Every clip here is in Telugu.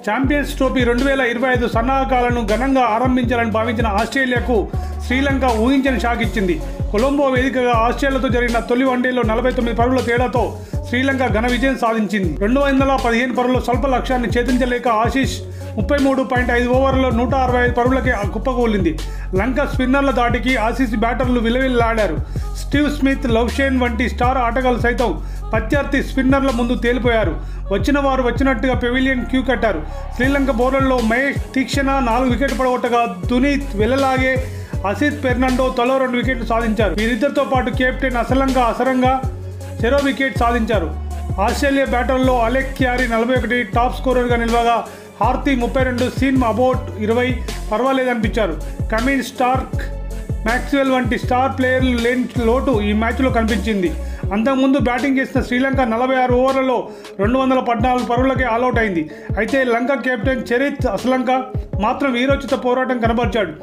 ఛాంపియన్స్ ట్రోఫీ 2025 సన్నాహకాలను ఘనంగా ఆరంభించాలని భావించిన ఆస్ట్రేలియాకు శ్రీలంక ఊహించని షాక్ ఇచ్చింది. కొలంబో వేదికగా ఆస్ట్రేలియాతో జరిగిన తొలి వన్డేలో 49 పరుగుల తేడాతో శ్రీలంక ఘన విజయం సాధించింది. 215 పరుగుల స్వల్ప లక్ష్యాన్ని ఛేదించలేక ఆశీష్ 33.5 ఓవర్లలో 165 పరుగులకే కుప్పకూలింది. లంక స్పిన్నర్ల దాటికి ఆసీస్ బ్యాటర్లు విలవిల్లాడారు. స్టీవ్ స్మిత్, లవ్షేన్ వంటి స్టార్ ఆటగాళ్లు సైతం ప్రత్యర్థి స్పిన్నర్ల ముందు తేలిపోయారు. వచ్చిన వారు వచ్చినట్టుగా పెవిలియన్ క్యూ కట్టారు. శ్రీలంక బౌలర్లో మహేష్ తీక్షణ 4 వికెట్లు పడగొట్టగా దునీత్ వెల్లలాగే అసిత్ ఫెర్నాండో తలో 2 వికెట్లు సాధించారు. వీరిద్దరితో పాటు కెప్టెన్ అసరంగా చెరో వికెట్ సాధించారు. ఆస్ట్రేలియా బ్యాటర్లో అలెక్ క్యారీ 41 టాప్ స్కోరర్గా నిలవగా హార్తీ 32, సీమ్ అబౌట్ 20 పర్వాలేదనిపించారు. కమిన్, స్టార్క్, మ్యాక్స్వెల్ వంటి స్టార్ ప్లేయర్లు లేని లోటు ఈ మ్యాచ్లో కనిపించింది. అంతకుముందు బ్యాటింగ్ చేసిన శ్రీలంక 46 ఓవర్లలో 214 పరుగులకే ఆల్అౌట్ అయింది. అయితే లంక కెప్టెన్ చరిత్ అసలంక మాత్రం వీరోచిత పోరాటం కనబరిచాడు.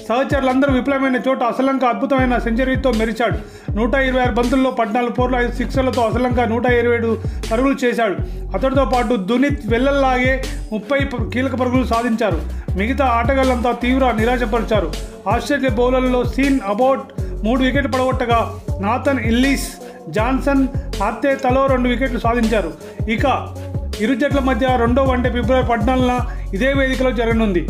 సహచరులందరూ విఫలమైన చోట అసలంక అద్భుతమైన సెంచరీతో మెరిచాడు. 126 బంతుల్లో 14 4లు 5 సిక్సర్లతో అసలంక 127 పరుగులు చేశాడు. అతడితో పాటు దునీత్ వెల్లల్లాగే 30 కీలక పరుగులు సాధించారు. మిగతా ఆటగాళ్లంతా తీవ్ర నిరాశపరిచారు. ఆస్ట్రేలియా బౌలర్లలో సీన్ అబౌట్ 3 వికెట్లు పడగొట్టగా నాథన్ ఎల్లిస్, జాన్సన్, హార్తే తలో 2 వికెట్లు సాధించారు. ఇక ఇరు జట్ల మధ్య రెండో వన్డే ఫిబ్రవరి 14న ఇదే వేదికలో జరగనుంది.